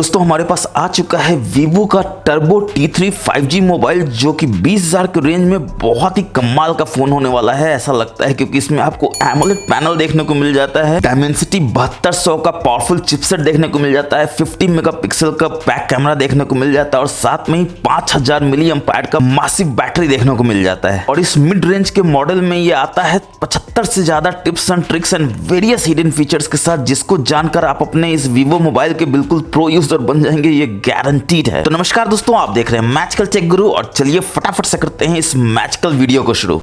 दोस्तों हमारे पास आ चुका है वीवो का टर्बो T3 5G मोबाइल जो कि 20,000 के रेंज में बहुत ही कमाल का फोन होने वाला है ऐसा लगता है, क्योंकि इसमें आपको एमोलेड पैनल देखने को मिल जाता है, डायमेंसिटी 7200 का पावरफुल चिपसेट देखने को मिल जाता है, 50 मेगापिक्सल का बैक कैमरा देखने को मिल जाता है और साथ में ही 5000 मिली एम्पायर का मासिव बैटरी देखने को मिल जाता है। और इस मिड रेंज के मॉडल में ये आता है 75 से ज्यादा tips and tricks and various hidden features के साथ, जिसको जानकर आप अपने इस वीवो मोबाइल के बिल्कुल प्रो यूजर बन जाएंगे, ये गारंटीड है। तो नमस्कार दोस्तों, आप देख रहे हैं मैजिकल टेक गुरु और चलिए फटाफट से करते हैं इस मैजिकल वीडियो को शुरू।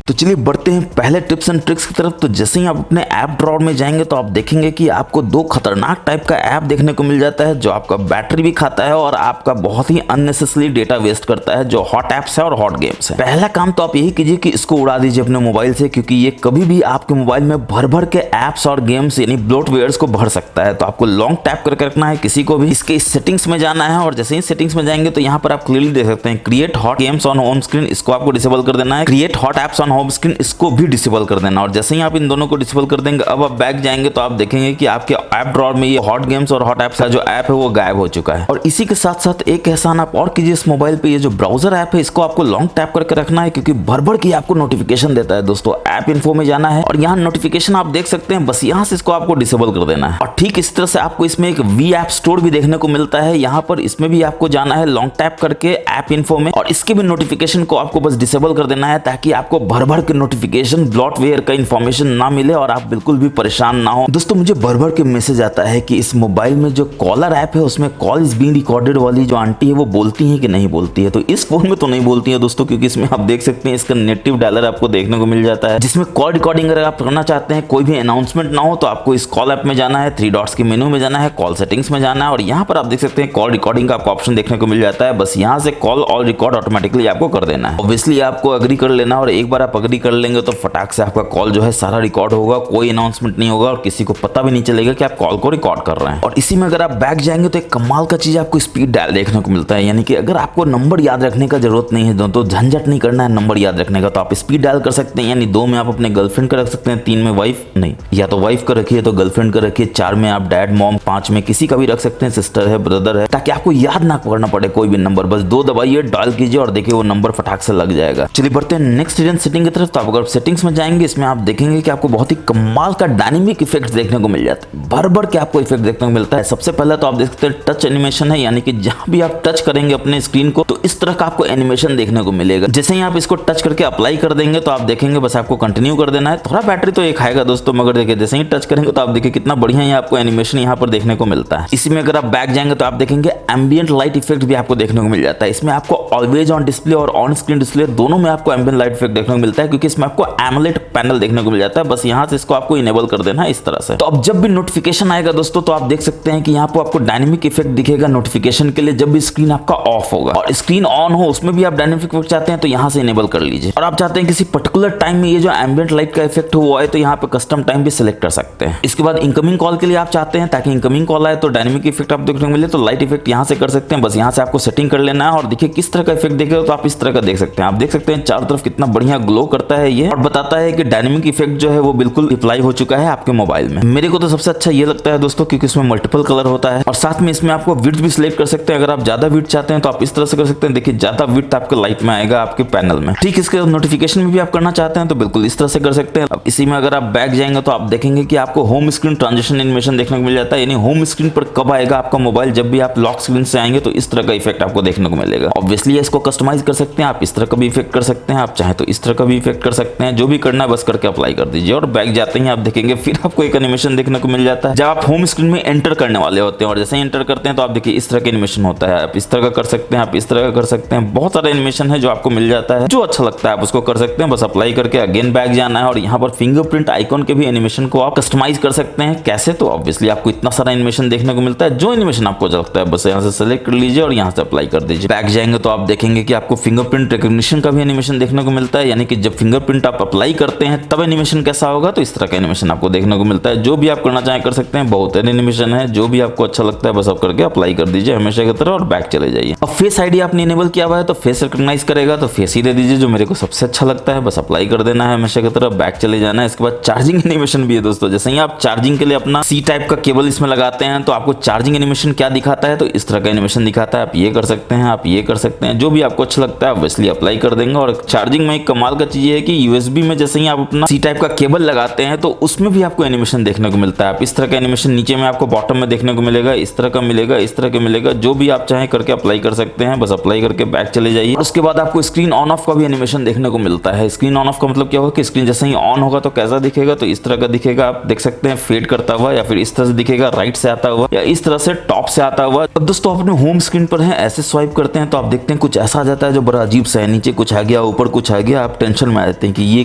तो चलिए बढ़ते हैं पहले टिप्स एंड ट्रिक्स की तरफ। तो जैसे ही आप अपने ऐप ड्रॉअर में जाएंगे तो आप देखेंगे कि आपको दो खतरनाक टाइप का ऐप देखने को मिल जाता है जो आपका बैटरी भी खाता है और आपका बहुत ही अननेसेसरी डेटा वेस्ट करता है, जो हॉट ऐप्स है और हॉट गेम्स है। पहला काम तो आप यही कीजिए कि इसको उड़ा दीजिए अपने मोबाइल से, क्योंकि ये कभी भी आपके मोबाइल में भर भर के ऐप्स और गेम्स यानी ब्लोटवेयर्स को भर सकता है। तो आपको लॉन्ग टैप करके रखना है किसी को भी, इसके सेटिंग्स में जाना है और जैसे ही सेटिंग्स में जाएंगे तो यहाँ पर आप क्लियरली देख सकते हैं create hot games on home screen, इसको आपको डिसेबल कर देना है। Create hot apps on home screen, इसको भी डिसेबल कर देना। और जैसे ही आप इन दोनों को डिसेबल कर देंगे, अब आप बैक जाएंगे तो आप देखेंगे कि आपके ऐप ड्रॉअर में ये हॉट गेम्स और हॉट ऐप्स का जो ऐप है वो गायब हो चुका है। और इसी के साथ साथ एक एहसान आप और कीजिए इस मोबाइल पे, ये जो ब्राउजर ऐप है इसको आपको लॉन्ग टैप करके रखना है, क्योंकि भर भर की आपको नोटिफिकेशन देता है। दोस्तों ऐप इन्फो में जाना है और यहाँ नोटिफिकेशन आप देख सकते हैं, बस यहाँ से इसको आपको डिसेबल कर देना है। और ठीक इस तरह से आपको इसमें एक वी ऐप स्टोर भी देखने को मिलता है, यहाँ पर इसमें भी आपको जाना है लॉन्ग टैप करके ऐप इन्फो में और इसके भी नोटिफिकेशन को आपको बस डिसेबल कर देना है, ताकि आपको भर भर के नोटिफिकेशन ब्लॉटवेयर का इंफॉर्मेशन ना मिले और आप बिल्कुल भी परेशान ना हो। दोस्तों मुझे भर भर के मैसेज आता है कि इस मोबाइल में जो कॉलर ऐप है उसमें कॉल इज बीइंग रिकॉर्डेड वाली जो आंटी है वो बोलती है कि नहीं बोलती है। तो इस फोन में तो नहीं बोलती है दोस्तों, क्योंकि इसमें आप देख सकते हैं इसका नेटिव डायलर आपको देखने को मिल जाता है, जिसमें कॉल रिकॉर्डिंग अगर आप करना चाहते हैं, कोई भी अनाउंसमेंट ना हो, तो आपको इस कॉल ऐप में जाना है, 3 डॉट्स के मेनू में जाना है, कॉल सेटिंग्स में जाना है और यहाँ पर आप देख सकते हैं कॉल रिकॉर्डिंग का आपको ऑप्शन देखने को मिल जाता है। बस यहाँ से कॉल और रिकॉर्ड ऑटोमेटिकली आपको कर देना है। ऑब्वियसली आपको अग्री कर लेना और एक बार आप अग्री कर लेंगे तो फटाक से आपका कॉल जो है सारा रिकॉर्ड होगा, कोई अनाउंसमेंट नहीं होगा और किसी को पता भी नहीं चलेगा कि आप कॉल को रिकॉर्ड कर रहे हैं। और इसी में अगर आप बैक जाएंगे तो एक कमाल का चीज आपको स्पीड डायल देखने को मिलता है, यानी कि अगर आपको नंबर याद रखने का जरूरत नहीं है, तो झंझट नहीं करना है नंबर याद रखने का, तो आप स्पीड डायल कर सकते हैं। यानी 2 में आप अपने गर्लफ्रेंड का रख सकते हैं, 3 में वाइफ नहीं, या तो वाइफ का रखिए तो गर्लफ्रेंड का रखिए, 4 में आप डैड मॉम, 5 में किसी का भी रख सकते हैं, सिस्टर है ब्रदर है, ताकि आपको याद ना करना पड़े कोई भी नंबर। बस 2 दबाइए, डायल कीजिए और देखिए वो नंबर फटाक से लग जाएगा। चलिए बढ़ते हैं नेक्स्ट हिडन सेटिंग की तरफ। तो आप अगर सेटिंग्स में जाएंगे इसमें आप देखेंगे कि आपको बहुत ही कमाल का डायनेमिक इफेक्ट देखने को मिल जाता है, भर भर के आपको इफेक्ट देखने को मिलता है। सबसे पहले तो आप देख सकते हैं टच एनिमेशन है, यानी कि जहां भी आप टच करेंगे अपने स्क्रीन को तो इस तरह का आपको एनिमेशन देखने को मिलेगा। जैसे ही आप इसको टच करके अप्लाई कर देंगे तो आप देखेंगे बस आपको कंटिन्यू कर देना है। थोड़ा बैटरी तो एक खाएगा दोस्तों, मगर देखिए जैसे ही टच करेंगे तो आप देखिए कितना बढ़िया ही आपको एनिमेशन यहाँ पर देखने को मिलता है। इसी में अगर आप बैक जाएंगे तो आप देखेंगे एम्बिएंट लाइट इफेक्ट भी आपको देखने को मिल जाता है। इसमें आपको ऑलवेज ऑन डिस्प्ले और ऑन स्क्रीन डिस्प्ले दोनों में आपको एम्बिएंट लाइट इफेक्ट देखने को मिलता है, क्योंकि इसमें आपको एमोलेड पैनल देखने को मिल जाता है। बस यहाँ से इसको आपको इनेबल कर देना है इस तरह से। तो अब जब भी नोटिफिकेशन आएगा दोस्तों तो आप देख सकते हैं कि यहाँ पर आपको डायनेमिक इफेक्ट दिखेगा नोटिफिकेशन के लिए, जब भी स्क्रीन आपका ऑफ होगा। और स्क्रीन ऑन हो उसमें भी आप डायनेमिक इफेक्ट चाहते हैं तो यहाँ से इनेबल कर लीजिए। और आप चाहते हैं किसी पर्टिकुलर टाइम में ये जो एम्बिएंट लाइट का इफेक्ट हो वो आए तो यहाँ पे कस्टम टाइम भी सिलेक्ट कर सकते हैं। इसके बाद इनकमिंग कॉल के लिए आप चाहते हैं ताकि इनकमिंग कॉल आए तो डायनेमिक इफेक्ट आप देखने को मिले, तो लाइट इफेक्ट यहाँ से कर सकते हैं। बस यहाँ से आपको सेटिंग कर लेना है और देखिए किस तरह का इफेक्ट देखेगा तो आप इस तरह का देख सकते हैं। आप देख सकते हैं चारों तरफ कितना बढ़िया ग्लो करता है ये, और बताता है कि डायनेमिक इफेक्ट जो है वो बिल्कुल अप्लाई हो चुका है आपके मोबाइल में। मेरे को तो सबसे अच्छा ये लगता है दोस्तों, क्योंकि इसमें मल्टीपल कलर होता है और साथ में इसमें आपको विड्थ भी सिलेक्ट कर सकते हैं। अगर आप ज्यादा विड्थ चाहते हैं तो आप इस तरह से कर सकते हैं, देखिए ज्यादा विड्थ आपके लाइट में आएगा आपके पैनल में। ठीक इसके नोटिफिकेशन में भी आप करना चाहते हैं तो बिल्कुल इस तरह से कर सकते हैं। अब इसी में अगर आप बैक जाएंगे तो आप देखेंगे कि आपको होम स्क्रीन ट्रांजिशन एनिमेशन देखने को मिल जाता है, यानी होम स्क्रीन पर कब आएगा आपका मोबाइल, जब भी आप लॉक स्क्रीन से आएंगे तो इस तरह का इफेक्ट आपको देखने को मिलेगा। ऑब्वियसली इसको कस्टमाइज कर सकते हैं, आप इस तरह का भी इफेक्ट कर सकते हैं, आप चाहे तो इस तरह का भी इफेक्ट कर सकते हैं, जो भी करना है बस करके अप्लाई कर दीजिए। और बैक जाते ही आप देखेंगे फिर आपको एक एनिमेशन देखने को मिल जाता है जब आप होम स्क्रीन में एंटर करने वाले होते हैं, और जैसे ही एंटर करते हैं तो आप देखिए इस तरह का एनिमेशन होता है। आप इस तरह का कर सकते हैं, आप इस तरह का कर सकते हैं, बहुत सारा एनिमेशन है जो आपको मिल जाता है, जो अच्छा लगता है आप उसको कर सकते हैं। बस अप्लाई करके अगेन बैक जाना है और यहाँ पर फिंगरप्रिंट आइकॉन के भी एनिमेशन को आप कस्टमाइज कर सकते हैं। कैसे? तो ऑब्वियसली आपको इतना सारा एनिमेशन देखने को मिलता है, जो एनिमेशन आपको अच्छा लगता है बस यहाँ से सेलेक्ट कर लीजिए और यहाँ से अप्लाई कर दीजिए। बैक जाएंगे तो आप देखेंगे कि आपको फिंगरप्रिंट रिकॉग्निशन का भी एनिमेशन देखने को मिलता है, यानी कि जब फिंगरप्रिंट आप अप्लाई करते हैं तब एनिमेशन कैसा होगा, तो इस तरह का एनिमेशन आपको देखने को मिलता है। जो भी आप करना चाहें कर सकते हैं, बहुत एनिमेशन है, जो भी आपको अच्छा लगता है बस आप करके अप्लाई कर दीजिए हमेशा की तरह और बैक चले जाइए। अब फेस आईडी आपने इनेबल किया हुआ है तो फेस रिकॉग्नाइज करेगा, तो फेस ही दे दीजिए जो मेरे को सबसे अच्छा लगता है, बस अप्लाई कर देना है हमेशा की तरह, बैक चले जाना है। इसके बाद चार्जिंग एनिमेशन भी है दोस्तों। जैसे ही आप चार्जिंग के लिए अपना सी टाइप का केबल इसमें लगाते हैं तो आपको चार्जिंग एनिमेशन क्या दिखाता है, तो इस तरह का एनिमेशन दिखाता है। आप ये कर सकते हैं, आप ये कर सकते हैं, जो भी आपको अच्छा लगता है ऑब्वियसली अप्लाई कर देंगे। और चार्जिंग में एक कमाल का चीज है कि यूएसबी में जैसे ही आप अपना सी टाइप का केबल लगाते हैं तो उसमें भी आपको एनिमेशन देखने को मिलता है। आप इस तरह का एनिमेशन नीचे में आपको बॉटम में देखने को मिलेगा, इस तरह का मिलेगा, इस तरह का मिलेगा, जो भी आप चाहें करके अप्लाई कर सकते हैं, बस अप्लाई करके बैक चले जाइए। उसके बाद आपको स्क्रीन ऑन ऑफ का भी एनिमेशन देखने को मिलता है। स्क्रीन ऑन ऑफ का मतलब क्या होगा कि स्क्रीन जैसे ही ऑन होगा तो कैसा दिखेगा, तो इस तरह का दिखेगा, आप देख सकते हैं फेड करता हुआ, या फिर इस तरह से दिखेगा राइट से आता हुआ, या इस तरह से टॉप से आता हुआ। अब दोस्तों अपने होम स्क्रीन पर है, ऐसे स्वाइप करते हैं तो आप देखते हैं कुछ ऐसा आ जाता है जो बड़ा अजीब सा है, नीचे कुछ आ गया, ऊपर कुछ आ गया, आप टेंशन में आ जाते हैं कि ये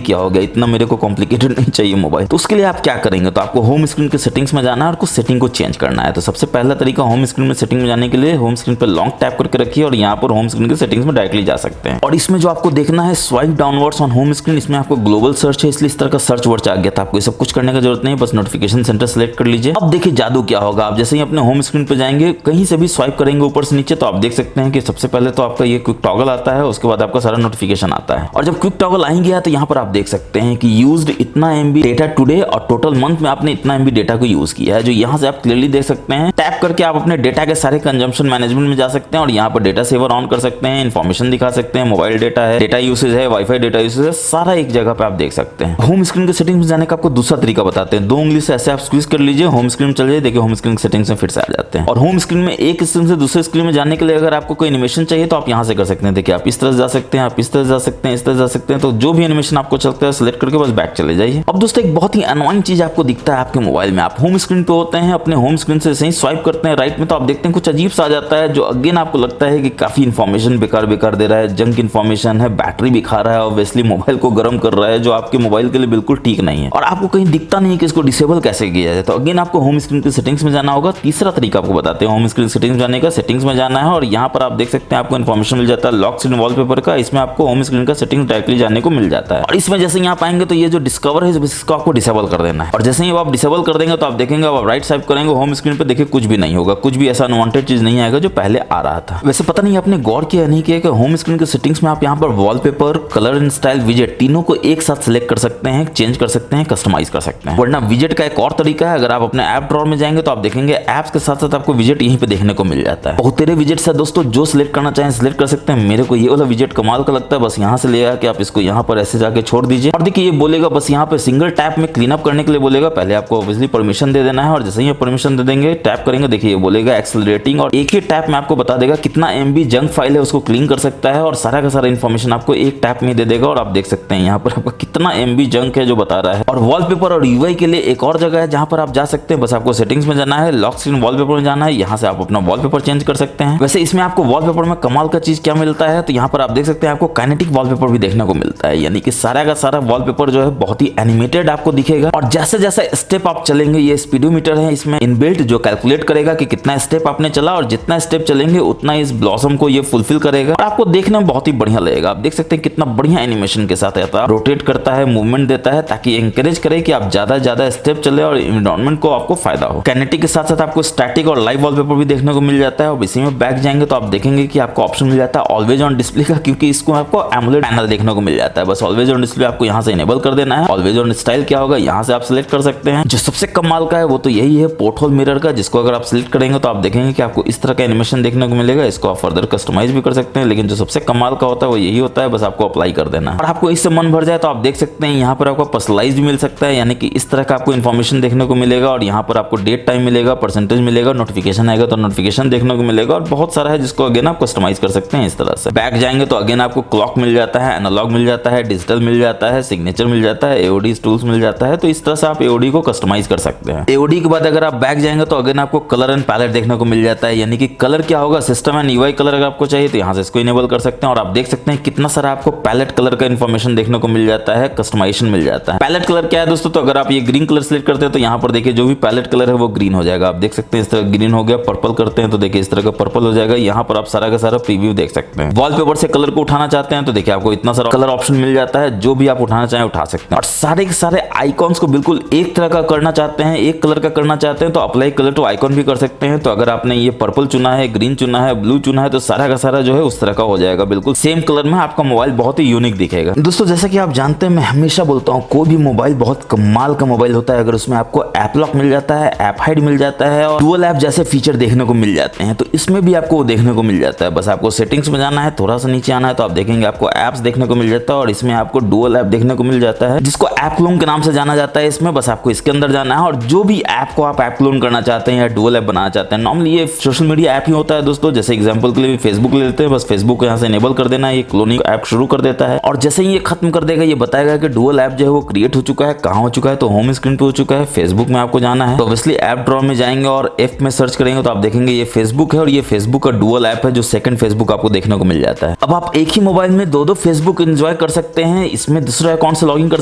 क्या हो गया, इतना मेरे को कॉम्प्लिकेटेड नहीं चाहिए मोबाइल। तो उसके लिए आप क्या करेंगे, तो आपको होम स्क्रीन के सेटिंग्स में जाना है और कुछ सेटिंग को चेंज करना है। तो सबसे पहला तरीका होम स्क्रीन में सेटिंग में जाने के लिए होम स्क्रीन पर लॉन्ग टैप करके रखिए और यहाँ पर होम स्क्रीन के सेटिंग्स में डायरेक्टली जा सकते हैं। और इसमें जो आपको देखना है swipe downwards on home screen, इसमें आपको ग्लोबल सर्च है इसलिए इस तरह का सर्च वर्च आ गया था। आपको ये सब कुछ करने की जरूरत नहीं, बस नोटिफिकेशन सेंटर सेलेक्ट कर लीजिए। अब देखिए जादू क्या होगा, आप जैसे ही अपने होम स्क्रीन पे जाएंगे कहीं से भी स्वाइप करेंगे ऊपर से नीचे तो आप देख सकते हैं कि सबसे पहले तो आपका ये क्विक टॉगल आता है, उसके बाद आपका सारा नोटिफिकेशन आता है। और जब क्विक टॉगल आएंगे तो यहाँ पर आप देख सकते हैं कि यूज्ड इतना एमबी डेटा टुडे और टोटल मंथ में आपने इतना एमबी डेटा को यूज किया है, जो यहाँ से आप क्लियरली देख सकते हैं। टैप करके आप अपने डेटा के सारे कंजम्पशन मैनेजमेंट में जा सकते हैं और यहाँ पर डेटा सेवर ऑन कर सकते हैं, इन्फॉर्मेशन दिखा सकते हैं, मोबाइल डेटा है, डेटा यूसेज है, वाईफाई डेटा यूसेज है, सारा एक जगह पे आप देख सकते हैं। होम स्क्रीन के सेटिंग्स में जाने का आपको दूसरा तरीका बताते हैं। 2 उंगली से ऐसे आप स्क्वीज कर लीजिए, होम स्क्रीन में चल जाइए, देखिए होम स्क्रीन सेटिंग्स में फिर से आ जाते हैं। और होम स्क्रीन में एक स्क्रीन से दूसरे स्क्रीन में जाने के लिए अगर आपको कोई एनिमेशन चाहिए तो आप यहाँ से कर सकते हैं। देखिए आप इस तरह से जा सकते हैं, आप इस तरह से जा सकते हैं, इस तरह से जा सकते हैं, तो जो भी एनिमेशन आपको चलता है सिलेक्ट करके बस बैक चले जाइए। अब दोस्तों एक बहुत ही अनोइंग चीज आपको दिखता है आपके मोबाइल में, आप होम स्क्रीन पे होते हैं, अपने होम स्क्रीन से जैसे ही स्वाइप करते हैं राइट में तो आप देखते हैं कुछ अजीब सा आ जाता है, जो अगेन आपको लगता है कि काफी इन्फॉर्मेशन बेकार बेकार दे रहा है, जंक इन्फॉर्मेशन है, बैटरी भी खा रहा है, ऑब्वियसली मोबाइल को गर्म कर रहा है, जो आपके मोबाइल के लिए बिल्कुल ठीक नहीं है और आपको कहीं दिखता नहीं है कि इसको डिसेबल कैसे किया जाए। तो अगेन आपको होम स्क्रीन के सेटिंग्स में जाना होगा। तीसरा तरीका आपको बताते हैं, होम स्क्रीन सेटिंग्स जाने का, सेटिंग्स में जाना है और यहाँ पर आप देख सकते हैं आपको इन्फॉर्मेशन मिल जाता है लॉक स्क्रीन वॉलपेपर का, इसमें आपको होम स्क्रीन का सेटिंग डायरेक्टली जाने को मिल जाता है। और इसमें जैसे यहाँ पाएंगे तो ये जो डिस्कवर है इसको आपको डिसेबल कर देना है और जैसे ही आप डिसेबल कर देंगे तो आप देखेंगे आप राइट स्वाइप करेंगे होम स्क्रीन पे, देखिए कुछ भी नहीं होगा, कुछ भी ऐसा अनवांटेड चीज नहीं आएगा जो पहले आ रहा था। वैसे पता नहीं आपने गौर किया नहीं किया कि होम स्क्रीन के सेटिंग्स में आप यहाँ पर वॉलपेपर, कलर एंड स्टाइल, विजेट तीनों को एक साथ सिलेक्ट कर सकते हैं, चेंज कर सकते हैं, कस्टमाइज कर सकते हैं। वरना विजेट का एक और तरीका है, अगर आप अपने ऐप ड्रॉअर में जाएंगे तो आप देखेंगे ऐप्स के साथ साथ आपको विजेट यहीं पे देखने को मिल जाता है। बहुत तेरे विजेट्स है दोस्तों, जो सिलेक्ट करना चाहें सिलेक्ट कर सकते हैं। मेरे को ये वाला विजेट कमाल का लगता है, बस यहाँ से ले आके आप इसको यहाँ पर ऐसे जाके छोड़ दीजिए और देखिए ये बोलेगा बस यहाँ पे सिंगल टैप में क्लीन अप करने के लिए बोलेगा। पहले आपको ऑब्वियसली परमिशन दे देना है और जैसे ही परमिशन दे देंगे टैप करेंगे, देखिए ये बोलेगा एक्सेलरेटिंग और एक ही टैप में आपको बता देगा कितना एमबी जंक फाइल है उसको क्लीन कर सकता है और सारा का सारा इन्फॉर्मेशन आपको एक टैप में दे देगा और आप देख सकते हैं यहाँ पर आपका कितना एमबी जंक है जो बता रहा है। और वॉलपेपर और यूआई के लिए एक और जगह है जहां पर आप जा सकते हैं, बस आपको सेटिंग्स में जाना है, लॉक स्क्रीन वॉलपेपर में जाना है, यहाँ से आप अपना वॉलपेपर चेंज कर सकते हैं। वैसे इसमें आपको वॉलपेपर में कमाल का चीज क्या मिलता है, तो यहाँ पर आप देख सकते हैं आपको काइनेटिक वॉलपेपर भी देखने को मिलता है, यानी कि सारा का सारा वॉलपेपर जो है बहुत ही एनिमेटेड आपको दिखेगा और जैसे जैसे स्टेप आप चलेंगे, ये स्पीडोमीटर है इसमें इनबिल्ट जो कैलकुलेट करेगा कि कितना स्टेप आपने चला और जितना स्टेप चलेंगे उतना इस ब्लॉसम को ये फुलफिल करेगा और आपको देखने में बहुत ही बढ़िया लगेगा। आप देख सकते हैं कितना बढ़िया एनिमेशन के साथ आता है, रोटेट करता है, मूवमेंट देता है ताकि एनकरेज करे कि आप ज्यादा स्टेप चले और एनवायरनमेंट को आपको फायदा हो। काइनेटिक के साथ साथ आपको स्टैटिक और लाइव वॉलपेपर भी देखने को मिल जाता है और इसी में बैक जाएंगे तो आप देखेंगे कि आपको ऑप्शन मिल जाता है ऑलवेज ऑन डिस्प्ले का, क्योंकि इसको आपको एमोलेड पैनल देखने को मिल जाता है। बस ऑलवेज ऑन डिस्प्ले आपको यहाँ से इनेबल कर देना है। ऑलवेज ऑन स्टाइल क्या होगा यहाँ से आप सिलेक्ट कर सकते हैं। जो सबसे कमाल का है वो तो यही है पोर्ट होल मिरर का, जिसको अगर आप सिलेक्ट करेंगे तो आप देखेंगे कि आपको इस तरह का एनिमेशन देखने को मिलेगा। इसको आप फर्दर कस्टमाइज भी कर सकते हैं, लेकिन जो सबसे कमाल का होता है वो यही होता है, बस आपको अप्लाई कर देना है। और आपको इससे मन भर जाए तो आप देख सकते हैं यहाँ पर आपको पर्सनलाइज भी मिल सकता है, यानी कि इस तरह का आपको इन्फॉर्मेशन देखने को मिलेगा और यहाँ पर आपको डेट टाइम मिलेगा, परसेंटेज मिलेगा, नोटिफिकेशन आएगा तो नोटिफिकेशन देखने को मिलेगा और बहुत सारा है जिसको अगेन आप कस्टमाइज कर सकते हैं इस तरह से। बैक जाएंगे तो अगेन आपको क्लॉक मिल जाता है, एनालॉग मिल जाता है, डिजिटल मिल जाता है, सिग्नेचर मिल जाता है, एओडी टूल्स मिल जाता है। तो इस तरह से आप एओडी को कस्टमाइज कर सकते हैं। एओडी के बाद अगर आप बैक जाएंगे तो अगेन आपको कलर एंड पैलेट देखने को मिल जाता है, यानी कि कलर क्या होगा, सिस्टम एंड यूआई कलर अगर आपको चाहिए तो यहाँ से इसको इनेबल कर सकते हैं और आप देख सकते हैं कितना सारा आपको पैलेट कलर का इन्फॉर्मेशन देखने को मिल जाता है, कस्टमाइजेशन मिल जाता है। पैलेट कलर क्या है दोस्तों, तो अगर आप ये ग्रीन कलर सिलेक्ट करते हैं तो यहाँ पर देखिए जो भी पैलेट कलर है वो ग्रीन हो जाएगा। आप देख सकते हैं इस तरह ग्रीन हो गया। पर्पल करते हैं तो देखिए इस तरह का पर्पल हो जाएगा। यहाँ पर आप सारा का सारा प्रीव्यू देख सकते हैं। वॉलपेपर से कलर को उठाना चाहते हैं तो देखिए आपको इतना सारा कलर ऑप्शन ऑप्शन मिल जाता है, जो भी आप उठाना चाहें उठा सकते हैं। और सारे के सारे आइकॉन्स को बिल्कुल एक तरह का करना चाहते हैं, एक कलर का करना चाहते हैं तो अप्लाई कलर टू आइकॉन भी कर सकते हैं। तो अगर आपने ये पर्पल चुना है, ग्रीन चुना है, ब्लू चुना है तो सारा का सारा जो है उस तरह का हो जाएगा, बिल्कुल सेम कलर में आपका मोबाइल बहुत ही यूनिक दिखेगा। दोस्तों जैसा कि आप जानते हैं, मैं हमेशा बोलता हूँ कोई भी मोबाइल बहुत कमाल का मोबाइल होता है अगर उसमें आपको ऐप लॉक मिल जाता है, ऐप हाइड मिल जाता है और डुअल ऐप जैसे फीचर देखने को मिल जाते हैं। तो इसमें भी आपको देखने को मिल जाता है। बस आपको सेटिंग्स में जाना है, थोड़ा सा नीचे आना है तो आप देखेंगे आपको ऐप्स देखने को मिल जाता है और इसमें आपको डुअल ऐप देखने को मिल जाता है, जिसको ऐप क्लोन के नाम से जाना जाता है। इसमें बस आपको इसके अंदर जाना है और जो भी ऐप को आप ऐप क्लोन करना चाहते हैं या डुअल ऐप बनाना चाहते हैं, नॉर्मली ये सोशल मीडिया ऐप ही होता है दोस्तों। जैसे एग्जांपल के लिए फेसबुक ले लेते हैं, बस फेसबुक को यहाँ से इनेबल कर देना है, ये क्लोनिंग ऐप शुरू कर देता है और जैसे ही ये खत्म कर देगा ये बताएगा कि डुअल ऐप जो है वो क्रिएट हो चुका है, कहाँ हो चुका है, तो होम स्क्रीन पे हो चुका है, फेसबुक में आपको जाना है। तो ऑब्वियसली ऐप ड्रॉ में जाएंगे और एफ में सर्च करेंगे तो आप देखेंगे ये फेसबुक है और ये फेसबुक का डुअल ऐप है जो सेकंड फेसबुक आपको देखने को मिल जाता है। अब आप एक ही मोबाइल में दो फेसबुक एंजॉय कर सकते हैं, इसमें दूसरे अकाउंट से लॉगिन कर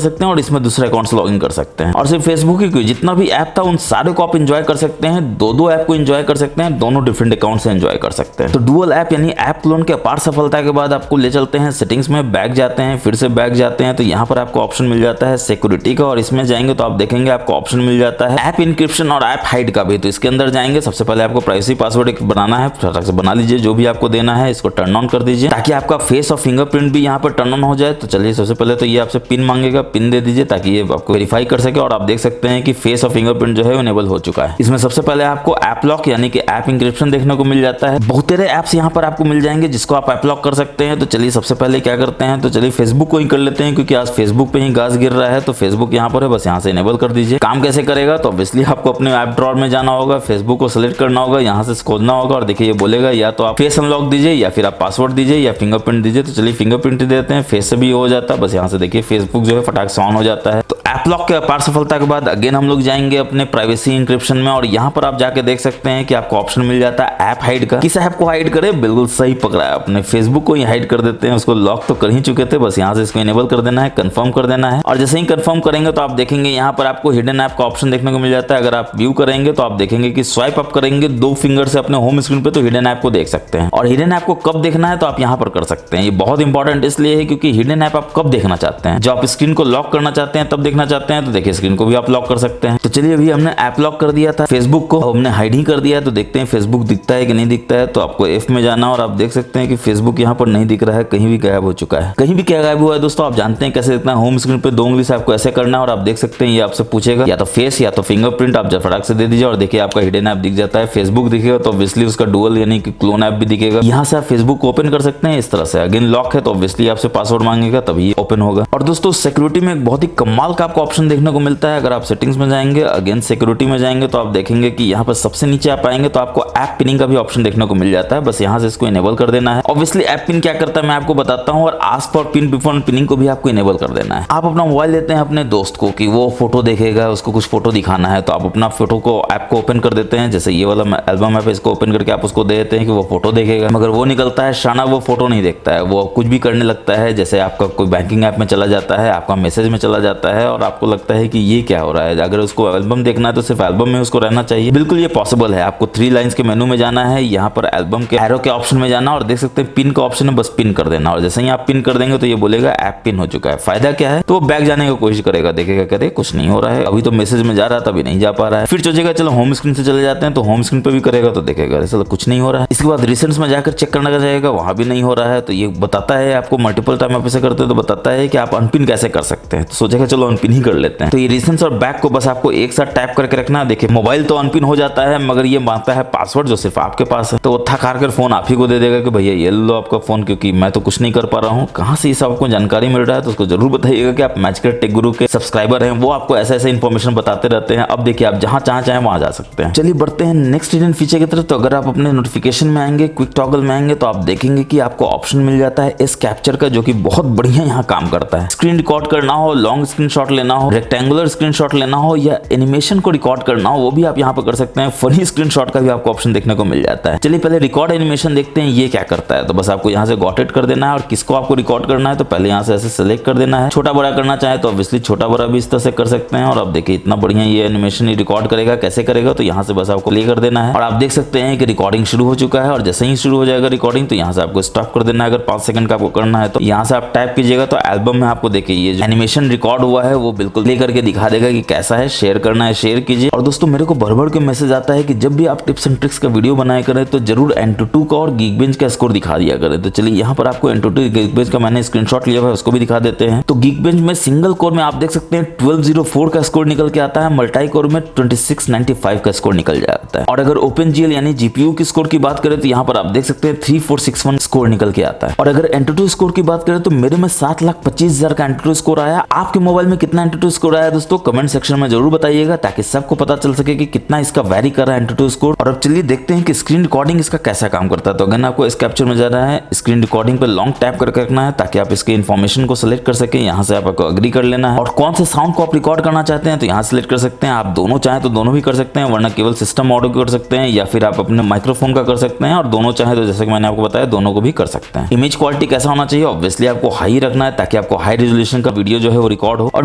सकते हैं और इसमें दूसरे अकाउंट से लॉगिन कर सकते हैं। और सिर्फ फेसबुक ही क्यों, जितना भी ऐप था उन सारे को आप एंजॉय कर सकते हैं, दो ऐप को एंजॉय कर सकते हैं, दोनों डिफरेंट अकाउंट से एंजॉय कर सकते हैं। तो डुअल ऐप यानी ऐप क्लोन के अपार सफलता के बाद आपको ले चलते हैं सेटिंग्स में, बैक जाते हैं, फिर से बैक जाते हैं तो यहाँ पर आपको ऑप्शन मिल जाता है सिक्योरिटी का और इसमें जाएंगे तो आप देखेंगे आपको ऑप्शन मिल जाता है ऐप इंक्रिप्शन और ऐप हाइड का भी। तो इसके अंदर जाएंगे, सबसे पहले आपको प्राइवेसी पासवर्ड एक बनाना है, फटाक से बना लीजिए, जो भी आपको देना है इसको टर्न ऑन कर दीजिए ताकि आपका फेस और फिंगरप्रिंट भी यहाँ पर टर्न ऑन हो जाए। तो चलिए सबसे पहले तो ये आपसे पिन मांगेगा, पिन दे दीजिए ताकि ये आपको वेरीफाई कर सके और आप देख सकते हैं कि फेस और फिंगरप्रिंट जो है इनेबल हो चुका है। इसमें सबसे पहले आपको ऐप लॉक यानी कि ऐप इंक्रिप्शन देखने को मिल जाता है। बहुत सारे ऐप्स यहाँ पर आपको मिल जाएंगे जिसको आप ऐप लॉक कर सकते हैं। तो चलिए सबसे पहले क्या करते हैं, तो चलिए फेसबुक को ही कर लेते हैं क्योंकि आज फेसबुक पे ही घास गिर रहा है। तो फेसबुक यहाँ पर है, बस यहाँ से इनेबल कर दीजिए। काम कैसे करेगा, तो ऑब्वियसली आपको अपने ऐप ड्रॉअर में जाना होगा, फेसबुक को सिलेक्ट करना होगा, यहाँ से खोजना होगा और देखिए ये बोलेगा या तो आप फेस अनलॉक दीजिए या फिर आप पासवर्ड दीजिए या फिंगरप्रिंट दीजिए। तो चलिए फिंगरप्रिंट देते हैं, फेस से भी हो जाता है। बस यहाँ से देखिए फेसबुक जो है फटाक से ऑन हो जाता है। तो ऐप लॉक के अपार सफलता के बाद अगेन हम लोग जाएंगे अपने प्राइवेसी इंक्रिप्शन में और यहाँ पर आप जाके देख सकते हैं कि आपको ऑप्शन मिल जाता है ऐप हाइड का। किस ऐप को हाइड करे, बिल्कुल सही पकड़ा है, अपने फेसबुक को ही हाइड कर देते हैं। उसको लॉक तो कर ही चुके थे, बस यहाँ से इसको इनेबल कर देना है, कंफर्म कर देना है और जैसे ही कंफर्म करेंगे तो आप देखेंगे यहाँ पर आपको हिडन ऐप का ऑप्शन देखने को मिल जाता है। अगर आप व्यू करेंगे तो आप देखेंगे कि स्वाइप अप करेंगे दो फिंगर से अपने होम स्क्रीन पे तो हिडन ऐप को देख सकते हैं। और हिडन ऐप को कब देखना है तो आप यहाँ पर कर सकते हैं। ये बहुत इंपॉर्टेंट इसलिए है क्योंकि हिडन ऐप आप कब देखना चाहते हैं, जब आप स्क्रीन को लॉक करना चाहते हैं तब देखना चाहते हैं तो देखिए स्क्रीन को भी आप लॉक कर सकते हैं। तो चलिए अभी हमने ऐप लॉक कर दिया था, फेसबुक को हमने हाइड ही कर दिया है। तो देखते हैं फेसबुक दिखता है कि नहीं दिखता है। तो आपको एफ में जाना और आप देख सकते हैं कि फेसबुक यहाँ पर नहीं दिख रहा है, कहीं भी गायब हो चुका है। कहीं भी क्या गायब हुआ है दोस्तों, आप जानते हैं कैसे दिखना है। होम स्क्रीन पे दो उंगली से आपको ऐसे करना है और आप देख सकते हैं ये आपसे पूछेगा या तो फेस या तो फिंगरप्रिंट, आप जब फटाक से दे दीजिए और देखिए आपका हिडन ऐप दिख जाता है। फेसबुक दिखेगा तो ऑब्वियसली उसका डुअल यानी कि क्लोन ऐप भी दिखेगा। यहाँ से आप फेसबुक को ओपन कर सकते हैं इस तरह से। अगेन लॉक है तो ऑब्वियसली आपसे पासवर्ड मांगेगा तभी ओपन होगा। और दोस्तों सिक्योरिटी में एक बहुत ही कमाल का आपको ऑप्शन देखने को मिलता है। अगर आप सेटिंग्स में जाएंगे, अगेन सिक्योरिटी में जाएंगे तो आप देखेंगे कि यहाँ पर सबसे नीचे आप आएंगे तो आपको ऐप पिनिंग का भी ऑप्शन देखने को मिल जाता है। बस यहाँ से इसको इनेबल कर देना है। ऑब्वियसली ऐप पिन क्या करता है मैं आपको बताता हूँ और ask for pin before pinning को भी आपको इनेबल कर देना है। आप अपना मोबाइल देते हैं अपने दोस्त को कि वो फोटो देखेगा, उसको कुछ फोटो दिखाना है तो आप अपना फोटो को ऐप को ओपन कर देते हैं। जैसे ये वाला एल्बम ऐप, इसको ओपन करके आप उसको दे देते हैं कि वो फोटो देखेगा, मगर वो निकलता है शाना, वो फोटो नहीं देखता है, वो कुछ भी करने लगता है। जैसे आपका कोई बैंकिंग ऐप में चला जाता है, आपका मैसेज में चला जाता है और आपको लगता है कि ये क्या हो रहा है। अगर उसको एल्बम देखना है तो सिर्फ एल्बम में उसको रहना चाहिए। बिल्कुल ये पॉसिबल है। आपको 3 लाइंस के मेनू में जाना है, यहाँ पर एल्बम के एरो के ऑप्शन में जाना और देख सकते हैं पिन का ऑप्शन है, बस पिन कर देना और जैसे ही आप पिन कर देंगे तो ये बोलेगा ऐप पिन हो चुका है। फायदा क्या है, तो वो बैक जाने की कोशिश करेगा, देखेगा करे कुछ नहीं हो रहा है, अभी तो मैसेज में जा रहा था अभी नहीं जा पा रहा है। फिर सोचेगा चलो होम स्क्रीन से चले जाते हैं तो होम स्क्रीन पे भी करेगा तो देखेगा चलो कुछ नहीं हो रहा है। इसके बाद रिसेंट्स में जाकर चेक करना जाएगा, वहां भी नहीं हो रहा है। तो ये बताता है आपको मल्टीपल टाइम आप ऐसे करते हैं तो बताता है कि आप अनपिन कैसे कर सकते हैं। तो सोचेगा चलो अनपिन ही कर लेते हैं। तो ये रिसेंट्स और बैक को बस आपको एक साथ टैप करके रखना है। देखिए मोबाइल तो अनपिन हो जाता है मगर ये मांगता है पासवर्ड जो सिर्फ आपके पास है। तो वो थक हार कर फोन आप ही को दे देगा कि भैया ये लो आपका फोन, क्योंकि मैं तो कुछ नहीं कर पा रहा हूँ। कहाँ से ये सब आपको जानकारी मिल रहा है तो उसको जरूर बताइएगा कि आप मैचक्रेट टेक गुरु के सब्सक्राइबर हैं, वो आपको ऐसे ऐसे इन्फॉर्मेशन बताते रहते हैं। अब देखिए आप जहाँ चाहें वहां जा सकते हैं। चलिए बढ़ते हैं नेक्स्ट हिडन फीचर की तरफ। तो अगर आप अपने नोटिफिकेशन में आएंगे, क्विक टॉगल में आएंगे तो आप देखेंगे कि आपको ऑप्शन मिल जाता है एस कैप्चर का, जो कि बहुत बढ़िया यहाँ काम करता है। स्क्रीन रिकॉर्ड करना हो, लॉन्ग स्क्रीनशॉट लेना हो, रेक्टेंगुलर स्क्रीनशॉट लेना हो या एनिमेशन को रिकॉर्ड करना हो, वो भी आप यहाँ पर कर सकते हैं। फनी स्क्रीनशॉट का भी आपको ऑप्शन देखने को मिल जाता है। चलिए पहले रिकॉर्ड एनिमेशन देखते हैं ये क्या करता है। तो बस आपको यहाँ से गॉट इट कर देना है और किसको आपको रिकॉर्ड करना है तो पहले यहाँ से ऐसे सेलेक्ट कर देना है। छोटा बड़ा करना चाहे तो ऑब्वियसली छोटा बड़ा भी इस तरह से कर सकते हैं। और अब देखिए इतना बढ़िया ये एनिमेशन रिकॉर्ड करेगा, कैसे करेगा तो यहाँ से बस आपको प्ले कर देना है और आप देख सकते हैं कि रिकॉर्डिंग शुरू हो चुका है। और जैसे ही शुरू हो जाएगा रिकॉर्डिंग तो यहाँ से आपको स्टॉप कर देना है। अगर 5 सेकंड का आपको करना है तो यहाँ से आप टैप कीजिएगा तो एल्बम में आपको देखिए ये जो एनिमेशन रिकॉर्ड हुआ है वो बिल्कुल प्ले करके दिखा देगा कि कैसा है। शेयर करना है शेयर कीजिए। और दोस्तों मेरे को भर के मैसेज आता है कि जब भी आप टिप्स एंड ट्रिक्स का वीडियो बनाया करें तो जरूर एंटूटू का और गीकबेंच का स्कोर दिखा दिया करें। तो चलिए यहाँ पर आपको एंटूटू गीकबेंच का मैंने स्क्रीनशॉट लिया हुआ है, उसको भी दिखा देते हैं। तो गीकबेंच में सिंगल कोर में आप देख सकते हैं 1204 का स्कोर निकल के आता है, मल्टी कोर में 2695 का स्कोर निकल जाता है। और अगर ओपनजीएल यानी जीपीयू की स्कोर की बात करें तो यहाँ पर आप देख सकते हैं 3461 स्कोर निकल के आता है। और अगर एंटूटू स्कोर की बात करें तो मेरे में 7,25,000 का एंटूटू स्कोर आया। आपके मोबाइल में कितना एंटूटू स्कोर आया दोस्तों कमेंट सेक्शन में जरूर बताइएगा, ताकि सबको पता चल सके कि कितना इसका वैरी कर रहा है एंटूटू स्कोर। और अब चलिए देखते हैं कि स्क्रीन रिकॉर्डिंग इसका कैसा काम करता है। तो अगर आपको इस कैप्चर में जाना है, स्क्रीन रिकॉर्डिंग पे लॉन्ग टैप करके रखना है ताकि आप इसके इन्फॉर्मेशन को सिलेक्ट कर सके। यहाँ से आपको अग्री कर लेना है। और कौन से साउंड को आप रिकॉर्ड करना चाहते हैं तो यहाँ सिलेक्ट कर सकते हैं। आप दोनों चाहें तो दोनों भी कर सकते हैं, वरना केवल सिस्टम ऑडियो कर सकते हैं, या फिर आप अपने माइक्रोफोन का कर सकते हैं। और दोनों चाहें तो जैसे कि मैंने आपको बताया दोनों को भी कर सकते हैं। इमेज क्वालिटी कैसा होना चाहिए, ऑब्वियसली आपको हाई रखना है ताकि आपको हाई रेजोल्यूशन का वीडियो जो है वो रिकॉर्ड हो। और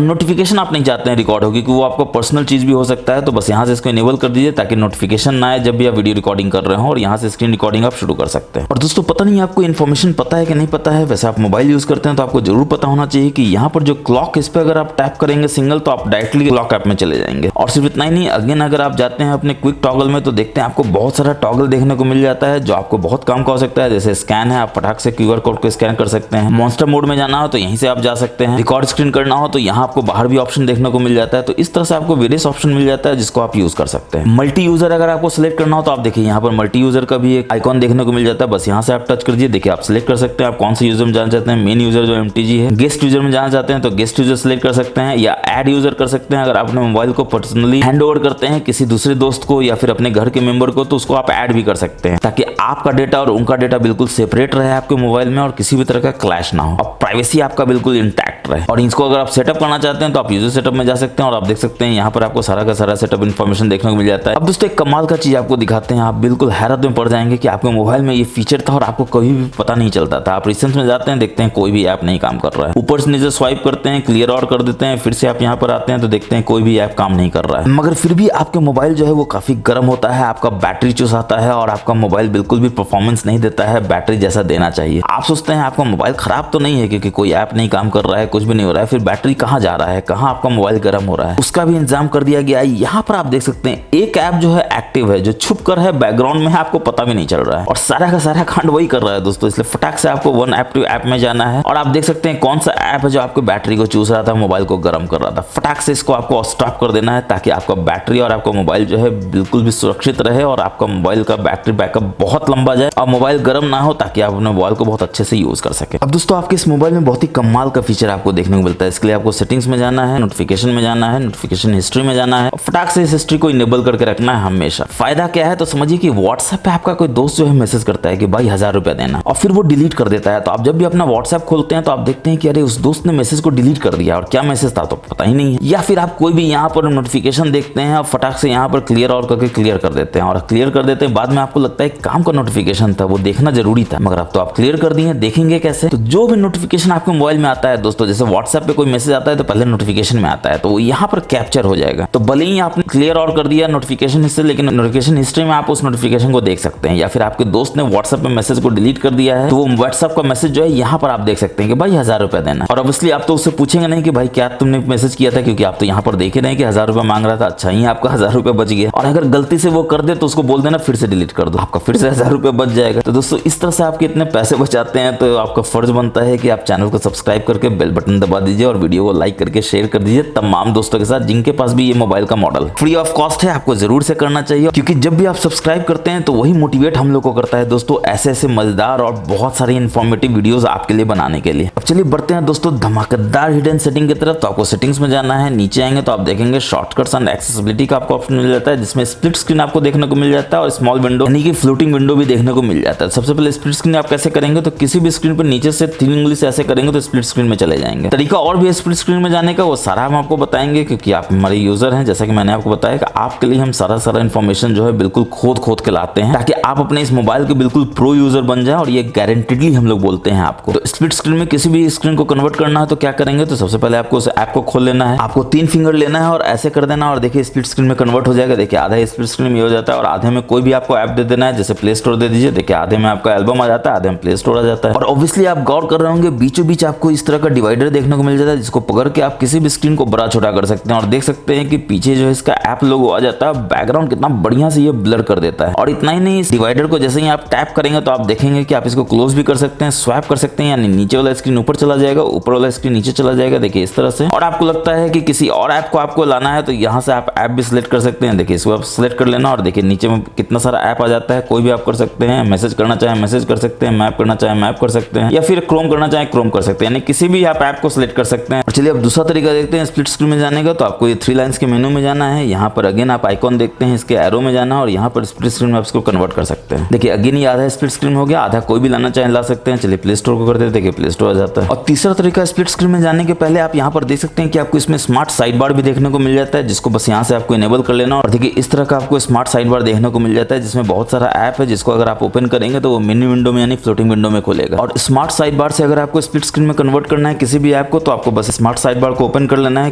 नोटिफिकेशन आप नहीं चाहते हैं रिकॉर्ड हो, क्योंकि वो आपका पर्सनल चीज भी हो सकता है। तो बस यहाँ से इसको इनेबल कर दीजिए ताकि नोटिफिकेशन ना आए जब भी आप वीडियो रिकॉर्डिंग कर रहे हो। और यहाँ से स्क्रीन रिकॉर्डिंग आप शुरू कर सकते हैं। और दोस्तों पता नहीं आपको इन्फॉर्मेशन पता है कि नहीं पता है, वैसे आप मोबाइल यूज करते हैं तो आपको जरूर पता होना चाहिए कि यहाँ पर जो क्लॉक, इस पे अगर आप टैप करेंगे सिंगल तो आप डायरेक्टली क्लॉक ऐप में चले जाएंगे। और सिर्फ इतना ही नहीं, अगेन अगर आप जाते हैं अपने क्विक टॉगल में तो देखते हैं आपको बहुत सारा टॉगल देखने को मिल जाता है जो आपको बहुत काम का हो सकता है। जैसे स्कैन है, आप फटाक से क्यूआर कोड को स्कैन कर सकते हैं। मॉन्स्टर मोड में जाना हो तो यहीं से आप जा सकते हैं। रिकॉर्ड स्क्रीन करना हो तो यहाँ आपको बाहर भी ऑप्शन देखने को मिल जाता है। तो इस तरह से आपको वेरियस ऑप्शन मिल जाता है जिसको आप यूज कर सकते हैं। मल्टी यूजर अगर आपको सिलेक्ट करना हो तो आप देखिए यहाँ पर मल्टी यूजर का भी एक आइकॉन देखने को मिल जाता है। बस यहाँ से आप टच कर दीजिए, देखिए आप सिलेक्ट कर सकते हैं आप कौन से यूजर में जाना चाहते हैं। मेन यूजर जो एमटीजी है, गेस्ट यूजर में जाना चाहते हैं तो गेस्ट यूजर सिलेक्ट कर सकते हैं, या ऐड यूजर कर सकते हैं। अगर आप अपने मोबाइल को पर्सनली हैंड ओवर करते हैं किसी दूसरे दोस्त को या फिर अपने घर के मेंबर को तो उसको आप ऐड भी कर सकते हैं, ताकि आपका डेटा और उनका डेटा बिल्कुल सेपरेट रहे आपके मोबाइल में और किसी भी तरह का क्लैश ना हो और प्राइवेसी आपका बिल्कुल इंटैक्ट रहे। और इसको अगर आप सेटअप करना चाहते हैं तो आप यूजर सेटअप में जा सकते हैं और आप देख सकते हैं यहाँ पर आपको सारा का सारा सेटअप इन्फॉर्मेशन देखने को मिल जाता है। अब दोस्तों एक कमाल का चीज आपको दिखाते हैं, आप बिल्कुल हैरत में पड़ जाएंगे कि आपके मोबाइल में ये फीचर था और आपको कभी भी पता नहीं चलता था। आप रिसेंट में जाते हैं, देखते हैं कोई भी ऐप नहीं काम कर रहा है। ऊपर से नीचे स्वाइप करते हैं, क्लियर और कर देते हैं, फिर से आप यहाँ पर आते हैं तो देखते हैं कोई भी ऐप काम नहीं कर रहा है। मगर फिर भी आपके मोबाइल जो है वो काफी गर्म होता है, आपका बैटरी चुसाता है और आपका मोबाइल बिल्कुल भी परफॉर्मेंस नहीं देता है बैटरी जैसा देना चाहिए। आप सोचते हैं आपका मोबाइल खराब तो नहीं है क्योंकि कोई ऐप नहीं काम कर रहा है, कुछ भी नहीं हो रहा है, फिर बैटरी कहाँ जा रहा है, कहाँ आपका मोबाइल गर्म हो रहा है, उसका भी इंतजाम कर दिया गया है। यहाँ पर आप देख सकते हैं एक ऐप जो है एक्टिव है, जो छुप कर है बैकग्राउंड में है, आपको पता भी नहीं चल रहा है और सारा का सारा कांड वही कर रहा है दोस्तों। इसलिए फटाक से आपको वन ऐप टू ऐप में जाना है और आप देख सकते हैं कौन सा ऐप है जो आपको बैटरी को चूस रहा था, मोबाइल को गर्म कर रहा था। फटाक से इसको आपको स्टॉप कर देना है ताकि आपका बैटरी और आपका मोबाइल जो है बिल्कुल भी सुरक्षित रहे और आपका मोबाइल का बैटरी बैकअप बहुत लंबा जाए और मोबाइल गर्म ना हो, ताकि आप अपने मोबाइल को बहुत अच्छे से यूज कर सके। अब दोस्तों आपके इस मोबाइल में बहुत ही कमाल का फीचर आपको देखने को मिलता है। इसके लिए आपको सेटिंग्स में जाना है, नोटिफिकेशन में जाना है, नोटिफिकेशन हिस्ट्री में जाना है और फटाक से इस हिस्ट्री को इनेबल करके रखना है हमेशा। फायदा क्या है तो समझिए कि व्हाट्सएप पे आपका कोई दोस्त जो है मैसेज करता है कि भाई 1000 रुपया देना और फिर वो डिलीट कर देता है। तो आप जब भी अपना व्हाट्सएप खोलते हैं तो आप देखते हैं कि अरे उस दोस्त ने मैसेज को डिलीट कर दिया और क्या मैसेज था तो पता ही नहीं है। या फिर आप कोई भी यहाँ पर नोटिफिकेशन देखते हैं और फटाक से यहाँ पर क्लियर और करके क्लियर कर देते हैं और क्लियर कर देते हैं, बाद में आपको लगता है काम का नोटिफिकेशन था, वो देखना जरूरी था, मगर अब तो आप क्लियर कर दिए, देखेंगे कैसे। तो जो भी नोटिफिकेशन आपके मोबाइल में आता है दोस्तों, जैसे व्हाट्सएप पे कोई मैसेज आता है तो पहले नोटिफिकेशन में आता है, तो यहाँ पर कैप्चर हो जाएगा। तो भले ही आपने क्लियर और कर दिया नोटिफिकेशन हिस्ट्री, लेकिन नोटिफिकेशन हिस्ट्री में आप उस नोटिफिकेशन को देख सकते हैं। या फिर आपके दोस्त ने व्हाट्सएप में मैसेज को डिलीट कर दिया है तो वो व्हाट्सएप का मैसेज जो है यहाँ पर आप देख सकते हैं कि भाई 1000 रुपया देना। और ऑब्वियसली आप तो उससे पूछेंगे नहीं कि भाई क्या तुमने मैसेज किया था, क्योंकि आप तो यहाँ पर देखे नहीं कि 1000 रुपया मांग रहा था। अच्छा ही आपका 1000 रुपया बच गया। और अगर गलती से वो कर दे तो उसको बोल देना फिर से डिलीट कर दो, आपका फिर से 1000 रुपया बच जाएगा। तो दोस्तों इस तरह से आपके इतने पैसे बचाते हैं तो आपका फर्ज बनता है कि आप चैनल को सब्सक्राइब करके बेल बटन दबा दीजिए और वीडियो को लाइक करके शेयर कर दीजिए तमाम दोस्तों के साथ जिनके पास भी ये मोबाइल का मॉडल फ्री ऑफ कॉस्ट है। आपको जरूर से करना चाहिए, क्योंकि जब भी आप सब्सक्राइब करते हैं तो वही मोटिवेट हम लोग को करता है दोस्तों ऐसे ऐसे मजेदार और बहुत सारी इन्फॉर्मेटिव वीडियोस आपके लिए बनाने के लिए। अब चलिए बढ़ते हैं दोस्तों धमाकेदार हिडन सेटिंग की तरफ। तो आपको सेटिंग्स में जाना है, नीचे आएंगे तो आप देखेंगे शॉर्टकट्स एंड एक्सेसिबिलिटी का आपको ऑप्शन मिल जाता है, जिसमें स्प्लिट स्क्रीन आपको देखने को मिल जाता है और स्मॉल विंडो यानी कि फ्लोटिंग विंडो भी देखने को मिल जाता है। सबसे पहले स्प्लिट स्क्रीन आप कैसे करेंगे तो किसी भी स्क्रीन पर नीचे से 3 उंगली से ऐसे करेंगे तो स्प्लिट स्क्रीन में चले जाएंगे। तरीका और भी स्प्लिट स्क्रीन में जाने का वो सारा हम आपको बताएंगे, क्योंकि आप हमारे यूजर हैं। जैसा कि मैंने आपको बताया कि आपके लिए हम सारा इन्फॉर्मेशन जो है बिल्कुल खोद के लाते हैं ताकि आप अपने इस मोबाइल के बिल्कुल प्रो यूजर बन जाए, और ये गारंटेडली हम लोग बोलते हैं आपको। तो स्प्लिट स्क्रीन में किसी भी स्क्रीन को कन्वर्ट करना है तो क्या करेंगे तो सबसे पहले आपको उस ऐप को खोल लेना है, आपको 3 फिंगर लेना है और ऐसे कर देना और देखिए स्प्लिट स्क्रीन में कन्वर्ट हो जाएगा। देखिए आधा स्प्लिट स्क्रीन में हो जाता है और आधे में कोई भी आपको ऐप दे देना है, जैसे प्ले स्टोर दे दीजिए। देखिए आधे में आपका एल्बम आ जाता है, आधे में प्ले स्टोर आ जाता है। और ऑब्वियसली आप गौर कर रहे होंगे होंगे बीचों बीच आपको इस तरह का डिवाइडर देखने को मिल जाता है, जिसको पकड़ के आप किसी भी स्क्रीन को बड़ा छोटा कर सकते हैं। और देख सकते हैं कि पीछे जो है इसका ऐप लोगो आ जाता है, बैकग्राउंड कितना बढ़िया से ये ब्लर कर देता है। और इतना ही नहीं, इस डिवाइडर को जैसे ही आप टैप करेंगे तो आप देखेंगे कि आप इसको क्लोज भी कर सकते हैं, स्वैप कर सकते हैं, यानी नीचे वाला स्क्रीन ऊपर चला जाएगा, ऊपर वाला स्क्रीन नीचे चला जाएगा, देखिए इस तरह से। और आपको लगता है कि किसी और ऐप को आपको लाना है तो यहाँ से आप ऐप भी सिलेक्ट कर सकते हैं, देखिए इसको आप सिलेक्ट कर लेना और देखिए नीचे में कितना सारा ऐप आ जाता है, कोई भी आप कर सकते हैं। मैसेज करना चाहे मैसेज कर सकते हैं, मैप करना चाहे मैप कर सकते हैं, या फिर क्रोम करना चाहे क्रोम कर सकते हैं, यानी किसी भी आप ऐप को सिलेक्ट कर सकते हैं। और चलिए अब दूसरा तरीका देखते हैं स्प्लिट स्क्रीन में जाने का। तो आपको ये 3 लाइंस के मेनू में जाना है, यहाँ पर अगेन आप आइकॉन देखते हैं, इसके एरो में जाना और यहाँ पर स्प्लिट स्क्रीन में आप इसको कन्वर्ट कर सकते हैं। देखिए अगेन ये आधा स्प्लिट स्क्रीन हो गया, आधा कोई भी लाना चाहे ला सकते हैं। चलिए प्ले स्टोर को करते हैं, देखिए प्ले स्टोर आ जाता है। और तीसरा तरीका स्प्लिट स्क्रीन में जाने के पहले आप यहाँ पर देख सकते हैं कि आपको इसमें स्मार्ट साइड बार भी देखने को मिल जाता है, जिसको बस यहाँ से आपको इनेबल कर लेना। और देखिए इस तरह का आपको स्मार्ट साइड बार देखने को मिल जाता है, जिसमें बहुत सारा ऐप है, जिसको अगर आप ओपन करेंगे तो वो मिनी विंडो में यानी फ्लोटिंग विंडो में खुलेगा। और स्मार्ट साइड बार से अगर आपको स्प्लिट स्क्रीन में कन्वर्ट करना है किसी भी ऐप को, तो आपको बस स्मार्ट साइड बार को ओपन कर लेना है,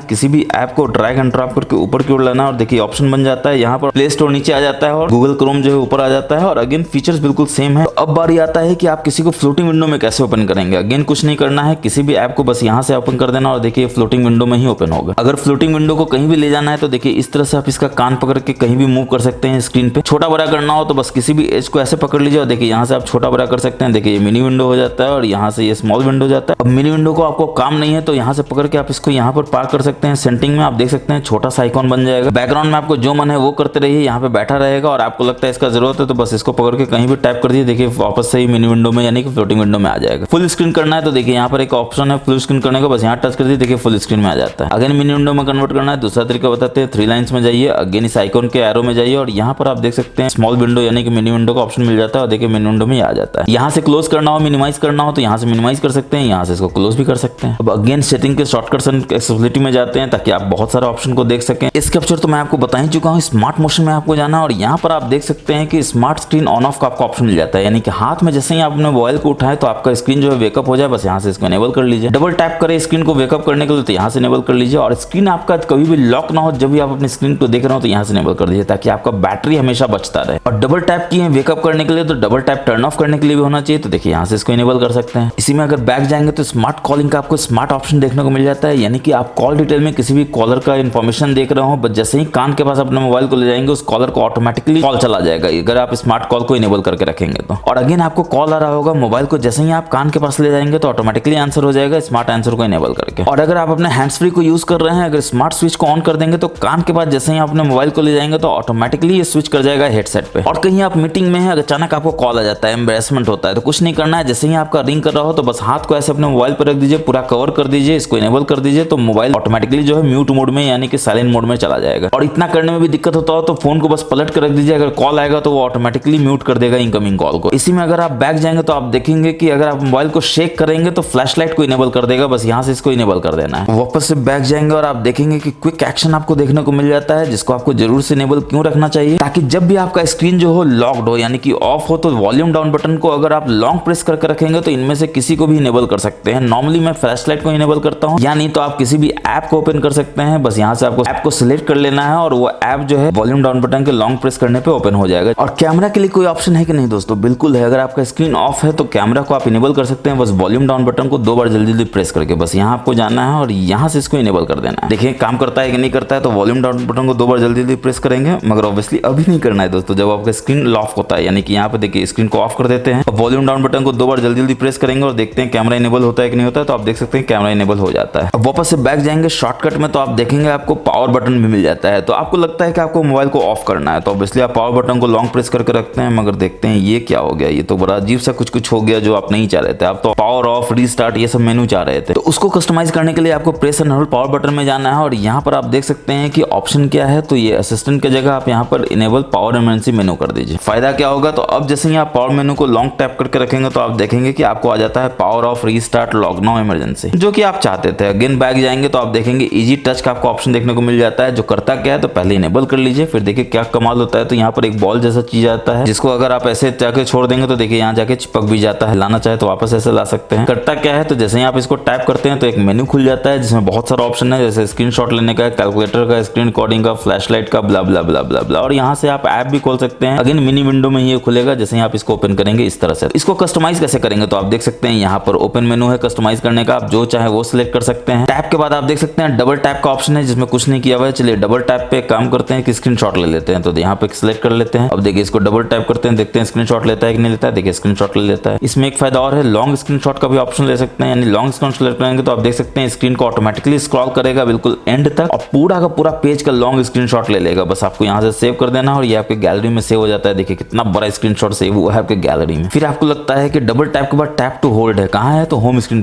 किसी भी ऐप को ड्रैग एंड ड्रॉप करके ऊपर की ओर लाना और देखिए ऑप्शन बन जाता है। यहाँ पर प्ले स्टोर नीचे आ जाता है और गूगल क्रोम जो है ऊपर आ जाता है। और अगेन फीचर्स बिल्कुल सेम है। तो अब बारी आता है कि आप किसी को फ्लोटिंग विंडो में कैसे ओपन करेंगे। अगेन कुछ नहीं करना है, किसी भी ऐप को बस यहाँ से ओपन कर देना और देखिए फ्लोटिंग विंडो में ही ओपन होगा। अगर फ्लोटिंग विंडो को कहीं भी ले जाना है तो देखिए इस तरह से आप इसका कान पकड़ के कहीं भी मूव कर सकते हैं स्क्रीन पे। छोटा बड़ा करना हो तो बस किसी भी एज को ऐसे पकड़ लीजिए और देखिए यहाँ से आप छोटा बड़ा कर सकते हैं। देखिए ये मिनी विंडो हो जाता है और यहाँ से ये स्मॉल विंडो हो जाता है। अब मिनी विंडो को आपको काम नहीं है तो यहाँ से पकड़ के आप इसको यहाँ पर पार कर सकते हैं। सेटिंग में आप देख सकते हैं छोटा सा आइकॉन बन जाएगा। बैकग्राउंड में आपको जो मन है वो करते रहिए, यहाँ पे बैठा रहेगा और आपको लगता है इसका जरूरत है तो बस इसको पकड़ के कहीं भी टैप कर दीजिए, देखिए वापस से ही मिनी विंडो में यानी कि फ्लोटिंग विंडो में आ जाएगा। फुल स्क्रीन करना है तो देखिए यहाँ पर एक ऑप्शन है फुल स्क्रीन करने का, बस यहाँ टच कर दीजिए, देखिए फुल स्क्रीन में आ जाता है। अगेन मिनी विंडो में कन्वर्ट करना है, दूसरा तरीका बताते हैं। 3 लाइंस में जाइए, अगेन इस आइकॉन के एरो में जाइए और यहाँ पर आप देख सकते हैं स्मॉल विंडो यानी कि मिनी विंडो का ऑप्शन मिल जाता है और देखिए मिनी विंडो में आ जाता है। यहाँ से क्लोज करना हो, मिनिमाइज करना हो तो यहाँ से मिनिमाइज कर सकते हैं, यहाँ से इसको क्लोज भी कर सकते हैं। अब अगेन सेटिंग के शॉर्टकट्स एंड एक्सेसिबिलिटी में जाते हैं ताकि आप बहुत सारे ऑप्शन को देख सकें। इस कैप्चर तो मैं आपको बता ही चुका हूँ, स्मार्ट मोशन में आपको जाना और यहाँ पर आप देख सकते हैं कि स्मार्ट स्क्रीन ऑन ऑफ का आपको ऑप्शन मिल जाता है, यानी कि हाथ में जैसे ही आप अपने मोबाइल को उठाए तो आपका स्क्रीन जो है वेकअप हो जाए, बस यहाँ से इसको इनेबल कर लीजिए। डबल टैप करें स्क्रीन को वेकअप करने के लिए तो यहाँ से इनेबल कर लीजिए। और स्क्रीन आपका कभी भी लॉक ना हो, जब भी आप अपनी स्क्रीन को देख रहे हो तो यहाँ से इनेबल कर दीजिए ताकि आपका बैटरी हमेशा बचता रहे। और डबल टैप किए वेकअप करने के लिए तो डबल टैप टर्न ऑफ करने के लिए भी होना चाहिए, तो देखिए यहाँ से इसको इनेबल कर सकते हैं। इसी में अगर बैक जाएंगे तो स्मार्ट कॉलिंग का आपको स्मार्ट ऑप्शन देखने को मिल जाता है, यानी कि आप कॉल डिटेल में किसी भी कॉलर का इन्फॉर्मेशन देख रहे हो, बस जैसे ही कान के पास अपने मोबाइल को ले जाएंगे उस कॉलर को ऑटोमेटिकली कॉल चला जाएगा, अगर आप स्मार्ट कॉल को इनेबल करके रखेंगे तो। और अगेन आपको कॉल आ रहा होगा मोबाइल को, जैसे ही आप कान के पास ले जाएंगे तो ऑटोमेटिकली आंसर हो जाएगा स्मार्ट आंसर को इनेबल करके। और अगर आप अपने हैंड्स फ्री को यूज कर रहे हैं, अगर स्मार्ट स्विच को ऑन कर देंगे तो कान के पास जैसे ही आप अपने मोबाइल को ले जाएंगे तो ऑटोमेटिकली ये स्विच कर जाएगा हेडसेट पे। और कहीं आप मीटिंग में है, अचानक आपको कॉल आ जाता है, एम्बैरेसमेंट होता है, तो कुछ नहीं करना है, जैसे ही आपका रिंग कर रहा हो तो बस हाथ को ऐसे अपने मोबाइल पर रख दीजिए, पूरा कवर कर दीजिए, इसको इनेबल कर दीजिए तो मोबाइल ऑटोमेटिकली जो है म्यूट मोड में यानी कि साइलेंट मोड में चला जाएगा। और इतना करने में भी दिक्कत होता हो तो फोन को बस पलट कर रख दीजिए, अगर कॉल आएगा तो वो ऑटोमेटिकली म्यूट कर देगा इनकमिंग कॉल को। इसी में अगर आप बैक जाएंगे तो आप देखेंगे कि अगर आप मोबाइल को शेक करेंगे तो फ्लैशलाइट को इनेबल कर देगा, बस यहाँ से इसको इनेबल कर देना है। वापस से बैक जाएंगे और आप देखेंगे कि क्विक एक्शन आपको देखने को मिल जाता है, जिसको आपको जरूर से इनेबल क्यों रखना चाहिए, ताकि जब भी आपका स्क्रीन जो हो लॉक्ड हो यानी कि ऑफ हो तो वॉल्यूम डाउन बटन को अगर आप लॉन्ग प्रेस करके रखेंगे तो इनमें से किसी को भी इनेबल कर सकते हैं। नॉर्मली मैं फ्लैशलाइट को इनेबल करता हूं, या नहीं तो आप किसी भी ऐप को ओपन कर सकते हैं, बस यहाँ से आपको ऐप को सिलेक्ट कर लेना है और वो ऐप जो है वॉल्यूम डाउन बटन के लॉन्ग प्रेस करने पे ओपन हो जाएगा। और कैमरा के लिए कोई ऑप्शन है कि नहीं दोस्तों, बिल्कुल है। अगर आपका स्क्रीन ऑफ है तो कैमरा को आप इनेबल कर सकते हैं, बस वॉल्यूम डाउन बटन को 2 बार जल्दी जल्दी प्रेस करके, बस यहाँ आपको जाना है और यहाँ से इसको इनेबल कर देना है। देखिए काम करता है कि नहीं करता है। तो वॉल्यूम डाउन बटन को 2 बार जल्दी जल्दी प्रेस करेंगे, मगर ऑब्वियसली अभी नहीं करना है दोस्तों, जब आपका स्क्रीन लॉक होता है, यानी कि यहाँ पे देखिए स्क्रीन को ऑफ कर देते हैं, वॉल्यूम डाउन बटन को 2 बार जल्दी जल्दी प्रेस करेंगे और देखते हैं कैमरा इनेबल होता है कि नहीं होता है। तो आप देख सकते हैं कैमरा इनेबल हो जाता है। अब वापस से बैक जाएंगे शॉर्टकट में तो आप देखेंगे आपको पावर बटन भी मिल जाता है। तो आपको लगता है कि आपको मोबाइल को ऑफ करना है तो ऑब्वियसली आप पावर बटन को लॉन्ग प्रेस करके रखते हैं, मगर देखते हैं ये क्या हो गया, ये तो बड़ा अजीब सा कुछ हो गया जो आप नहीं चाह रहे थे। आप तो पावर ऑफ, रीस्टार्ट ये सब मेनू चाह रहे थे। तो उसको कस्टमाइज करने के लिए आपको press and hold power button में जाना है और यहाँ पर आप देख सकते हैं कि ऑप्शन क्या है। तो ये असिस्टेंट की जगह आप यहाँ पर इनेबल पावर इमरजेंसी मेनू कर दीजिए। फायदा क्या होगा, तो अब जैसे ही आप पावर मेनू को लॉन्ग टैप करके रखेंगे तो आप देखेंगे कि आपको आ जाता है power of, restart, lock now, emergency, जो कि आप चाहते थे। अगेन बैक जाएंगे तो आप देखेंगे इजी टच का आपको ऑप्शन देखने को मिल जाता है, जो करता क्या है तो पहले इनेबल कर लीजिए, फिर देखिए क्या कमाल होता है। तो यहाँ पर एक बॉल जैसा चीज आता है, जिसको अगर आप ऐसे जाके छोड़ देंगे तो देखिए यहाँ जाके चिपक भी जाता है, लाना चाहे तो वापस ऐसे ला सकते हैं। करता क्या है, तो जैसे ही आप इसको टैप करते हैं तो एक मेन्यू खुल जाता है जिसमें बहुत सारा ऑप्शन है, जैसे स्क्रीनशॉट लेने का, कैलकुलेटर का, स्क्रीन रिकॉर्डिंग का, फ्लैशलाइट का, ब्ला ब्ला ब्ला ब्ला ब्ला। और यहाँ से आप ऐप भी खोल सकते हैं। अगेन मिनी विंडो में ये खुलेगा जैसे ही आप इसको ओपन करेंगे इस तरह से। इसको कस्टमाइज कैसे करेंगे तो आप देख सकते हैं यहाँ यहाँ पर ओपन मेनू है कस्टमाइज करने का, आप जो चाहे वो सिलेक्ट कर सकते हैं। टैप के बाद आप देख सकते हैं डबल टैप का ऑप्शन है जिसमें कुछ नहीं किया हुआ है। चलिए डबल टैप पे काम करते हैं कि स्क्रीनशॉट ले लेते हैं, तो यहाँ पे सिलेक्ट कर लेते हैं। अब देखिए इसको डबल टैप करते हैं, देखते हैं स्क्रीनशॉट लेता है कि नहीं लेता है। देखिए स्क्रीनशॉट ले लेता है। इसमें एक फायदा और है, लॉन्ग स्क्रीनशॉट का भी ऑप्शन ले सकते हैं, यानी लॉन्ग स्क्रीनशॉट ले करेंगे तो आप देख सकते हैं स्क्रीन को ऑटोमेटिकली स्क्रॉल करेगा बिल्कुल एंड तक और पूरा का पूरा पेज का लॉन्ग स्क्रीनशॉट ले लेगा। बस आपको यहाँ से सेव कर देना और ये आपके गैलरी में सेव हो जाता है। देखिए कितना बड़ा स्क्रीनशॉट सेव हुआ है आपके गैलरी में। फिर आपको लगता है कि डबल टैप के बाद टैप टू होल्ड है, कहाँ है, तो होम स्क्रीन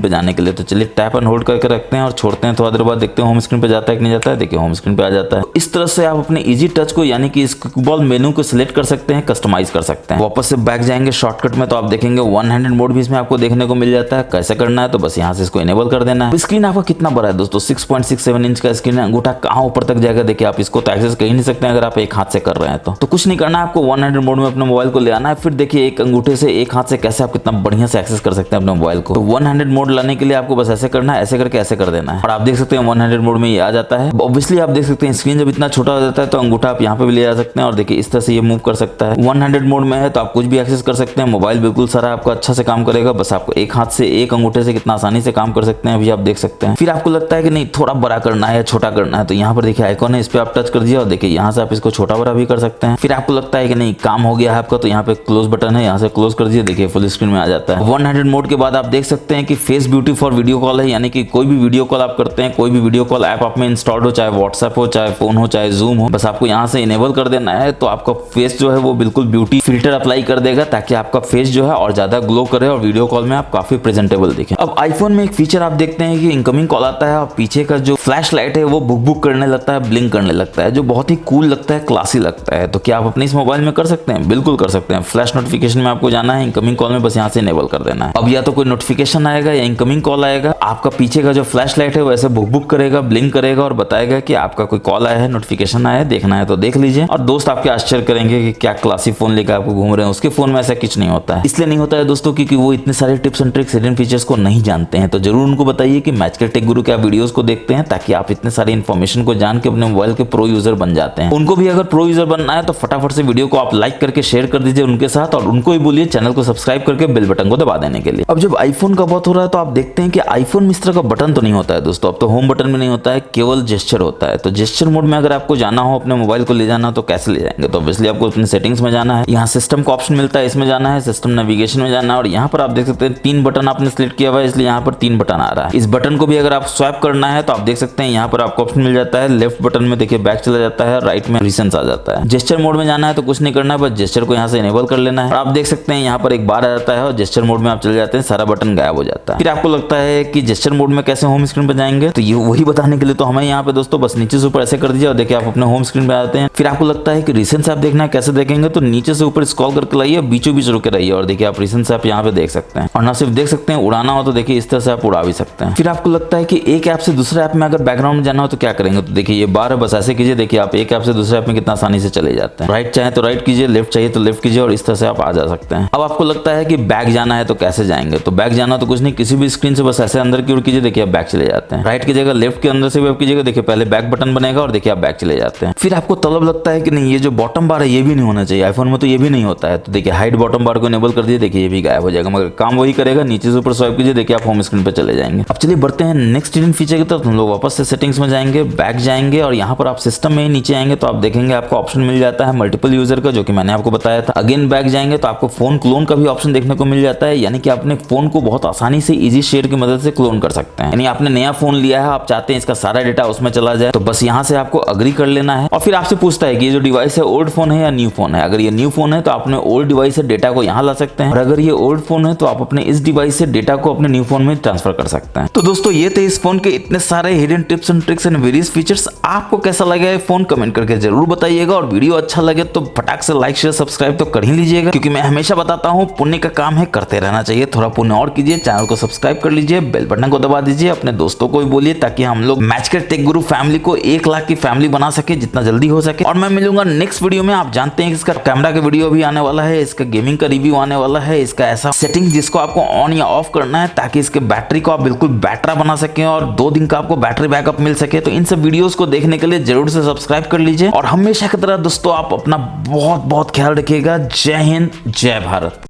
पे जाने के लिए। तो चलिए टैप एंड होल्ड करके रखते हैं और छोड़ते हैं, थोड़ा देर बाद देखते हैं होम स्क्रीन पे जाता है कि नहीं जाता है। देखिए होम स्क्रीन पे आ जाता है। इस तरह से आप अपने इजी टच को यानी कि इस किकबॉल मेनू को सिलेक्ट कर सकते हैं, कस्टमाइज कर सकते हैं। वापस से बैक जाएंगे शॉर्टकट में तो आप देखेंगे वन हैंडेड मोड भी इसमें आपको देखने को मिल जाता है। कैसे करना है, तो बस यहाँ से इसको इनेबल कर देना है। स्क्रीन आपका कितना बड़ा है दोस्तों, 6.67 इंच का स्क्रीन है। अंगूठा कहाँ ऊपर तक जाएगा देखिए, आप इसको तो एक्सेस कर ही नहीं सकते अगर आप एक हाथ से कर रहे हैं तो कुछ नहीं करना है, आपको वन हैंडेड मोड में अपने मोबाइल को ले आना है। फिर देखिए एक अंगूठे से एक हाथ से कैसे आप कितना बढ़िया से एक्सेस कर सकते हैं अपने मोबाइल को। तो वन हैंडेड मोड लाने के लिए आपको बस ऐसे करना है, ऐसे करके ऐसे कर देना है और आप देख सकते हैं वन हैंडेड मोड में ये आ जाता है। ऑब्वियसली आप देख सकते हैं स्क्रीन जब इतना छोटा हो जाता है तो अंगूठा आप यहाँ पे भी ले जा सकते हैं और देखिए इस तरह से ये मूव कर सकता है। वन हैंडेड मोड में है तो आप कुछ भी एक्सेस कर सकते हैं, मोबाइल बिल्कुल सारा आपका अच्छा से काम करेगा। बस आपको एक हाथ से एक अंगूठे से कितना आसानी से काम कर सकते हैं अभी आप देख सकते हैं। फिर आपको लगता है कि नहीं थोड़ा बड़ा करना है या छोटा करना है, तो यहाँ पर देखिए आइकॉन है, इस पे आप टच कर दिया और देखिए यहाँ से आप इसको छोटा बड़ा भी कर सकते हैं। फिर आपको लगता है कि नहीं काम हो गया है आपका, तो यहाँ पे क्लोज बटन है, यहाँ से क्लोज कर दिए, देखिए फुल स्क्रीन में आ जाता है। वन हैंडेड मोड के बाद आप देख सकते हैं कि face beauty for video call है, यानी कि कोई भी वीडियो कॉल आप करते हैं, कोई भी वीडियो कॉल ऐप आप में इंस्टॉल्ड हो, चाहे व्हाट्सएप हो, चाहे फोन हो, चाहे जूम हो, बस आपको यहाँ से इनेबल कर देना है। तो आपका फेस जो है वो बिल्कुल ब्यूटी फिल्टर अप्लाई कर देगा ताकि आपका फेस जो है और ज्यादा ग्लो करे और वीडियो कॉल में आप काफी प्रेजेंटेबल दिखें। अब आईफोन में एक फीचर आप देखते हैं कि इनकमिंग कॉल आता है और पीछे का जो फ्लैश लाइट है वो बुक बुक करने लगता है, ब्लिंक करने लगता है, जो बहुत ही कूल लगता है, क्लासी लगता है। तो क्या आप अपने इस मोबाइल में कर सकते हैं? बिल्कुल कर सकते हैं। फ्लैश नोटिफिकेशन में आपको जाना है, इनकमिंग कॉल में बस यहाँ से इनेबल कर देना है। अब या तो कोई नोटिफिकेशन आएगा या इनकमिंग कॉल आएगा, आपका पीछे का जो फ्लैश लाइट है वो ऐसे बुक बुक करेगा, ब्लिंक करेगा और बताएगा कि आपका कोई कॉल आया है, नोटिफिकेशन आया है, देखना है तो देख लीजिए। और दोस्त आपके आश्चर्य करेंगे कि क्या क्लासी फोन लेकर आपको घूम रहे हैं, उसके फोन में ऐसा कुछ नहीं होता है। इसलिए नहीं होता है दोस्तों क्योंकि वो इतने सारे tips and tricks hidden features को नहीं जानते हैं। तो जरूर उनको बताइए कि मैचकर टेक गुरु के आप वीडियोस को देखते हैं ताकि आप इतने सारे इन्फॉर्मेशन को जान के अपने मोबाइल के प्रो यूजर बन जाते हैं। उनको भी अगर प्रो यूजर बनना है तो फटाफट से वीडियो को आप लाइक करके शेयर कर दीजिए उनके साथ और उनको भी बोलिए चैनल को सब्सक्राइब करके बेल बटन को दबा देने के लिए। अब जब आईफोन का बात हो रहा है तो आप देखते हैं कि आईफोन में इस तरह का बटन तो नहीं होता है दोस्तों। अब तो होम बटन में नहीं होता है, केवल जेस्चर होता है। तो जेस्चर मोड में अगर आपको जाना हो अपने मोबाइल को ले जाना तो कैसे ले जाएंगे? तो ऑब्वियसली आपको अपने सेटिंग्स में जाना है, यहाँ सिस्टम का ऑप्शन मिलता है, इसमें जाना है, सिस्टम नेविगेशन में जाना है और यहाँ पर आप देख सकते हैं 3 बटन आपने सिलेक्ट किया हुआ है, इसलिए यहाँ पर 3 बटन आ रहा है। इस बटन को भी अगर आप स्वैप करना है तो आप देख सकते हैं यहाँ पर आपको ऑप्शन मिल जाता है, लेफ्ट बटन में देखिए बैक चला जाता है, राइट में रीसेंट आ जाता है। जेस्चर मोड में जाना है तो कुछ नहीं करना है, बस जेस्चर को यहाँ से इनेबल कर लेना है और आप देख सकते हैं यहाँ पर एक बार आ जाता है और जेस्चर मोड में आप चले जाते हैं, सारा बटन गायब हो जाता है। फिर आपको लगता है कि जेस्चर मोड में कैसे होम स्क्रीन पर जाएंगे, तो ये वही बताने के लिए तो हमें यहाँ पे दोस्तों बस नीचे से ऊपर ऐसे कर दीजिए और देखिए आप अपने होम स्क्रीन पे आते हैं। फिर आपको लगता है कि रिसेंट ऐप देखना है, कैसे देखेंगे, तो नीचे से ऊपर स्क्रॉल करके लाइए, बीचों बीच रुके रहिए और देखिए आप रिसेंट ऐप यहाँ पे देख सकते हैं। और ना सिर्फ देख सकते हैं, उड़ाना हो तो देखिए इस तरह से आप उड़ा भी सकते हैं। फिर आपको लगता है कि एक ऐप से दूसरे ऐप में अगर बैकग्राउंड में जाना हो तो क्या करेंगे, तो देखिए ये बार है, बस ऐसे कीजिए, देखिए आप एक ऐप से दूसरे ऐप में कितना आसानी से चले जाते हैं। राइट चाहे तो राइट कीजिए, लेफ्ट चाहिए तो लेफ्ट कीजिए और इस तरह से आप आ जा सकते हैं। अब आपको लगता है कि बैक जाना है तो कैसे जाएंगे, तो बैक जाना तो कुछ नहीं, किसी भी स्क्रीन से बस ऐसे अंदर की ओर कीजिए, देखिए आप बैक चले जाते हैं। राइट की जगह लेफ्ट के अंदर से भी आप कीजिएगा, देखिए पहले बैक बटन बनेगा और देखिए आप बैक चले जाते हैं। फिर आपको तलब लगता है कि नहीं ये जो बॉटम बार है ये भी नहीं होना चाहिए, आईफोन में तो ये भी नहीं होता है, तो देखिए हाइड बॉटम बार को इनेबल कर दिए, देखिए ये भी गायब हो जाएगा, मगर काम वही करेगा, नीचे से ऊपर स्वाइप कीजिए, देखिए आप होम स्क्रीन पे चले जाएंगे। अब चलिए बढ़ते हैं नेक्स्ट हिडन फीचर की तरफ। हम लोग वापस से सेटिंग्स में जाएंगे, बैक जाएंगे और यहाँ पर आप सिस्टम में ही नीचे आएंगे तो आप देखेंगे आपको ऑप्शन मिल जाता है मल्टीपल यूजर का, जो कि मैंने आपको बताया था। अगेन बैक जाएंगे तो आपको फोन क्लोन का भी ऑप्शन देखने को मिल जाता है, यानी कि अपने फोन को बहुत आसानी से इजी शेयर की मदद से क्लोन कर सकते हैं। यानी आपने नया फोन लिया है, आप चाहते हैं इसका सारा डेटा उसमें चला जाए, तो बस यहाँ से आपको अग्री कर लेना है और फिर आपसे पूछता है कि ये जो डिवाइस है ओल्ड फोन है या न्यू फोन है। अगर ये न्यू फोन है तो आपने ओल्ड डिवाइस से डेटा को यहाँ ला सकते हैं और अगर ये ओल्ड फोन है तो आप अपने इस डिवाइस से डेटा को अपने न्यू फोन में ट्रांसफर कर सकते हैं। तो दोस्तों ये थे इस फोन के इतने सारे hidden tips and tricks and various features. आपको कैसा लगा ये फोन कमेंट करके जरूर बताइएगा और वीडियो अच्छा लगे तो फटाक से लाइक शेयर सब्सक्राइब तो कर ही लीजिएगा, क्योंकि मैं हमेशा बताता हूँ पुण्य का काम है, करते रहना चाहिए। थोड़ा पुण्य और कीजिए, चैनल को सब्सक्राइब कर लीजिए, बेल बटन को दबा दीजिए, अपने दोस्तों को भी बोलिए ताकि हम लोग मैचकर टेक गुरु फैमिली को 1 लाख की फैमिली बना सके जितना जल्दी हो सके। और मैं मिलूंगा नेक्स्ट वीडियो में। आप जानते हैं कि इसका कैमरा का वीडियो भी आने वाला है, इसका गेमिंग का रिव्यू आने वाला है, इसका ऐसा सेटिंग जिसको आपको ऑन या ऑफ करना है ताकि इसके बैटरी को आप बिल्कुल बैटरा बना सके और 2 दिन का आपको बैटरी बैकअप मिल सके। तो इन सब वीडियोस को देखने के लिए जरूर से सब्सक्राइब कर लीजिए और हमेशा की तरह दोस्तों आप अपना बहुत बहुत ख्याल रखिएगा। जय हिंद, जय भारत।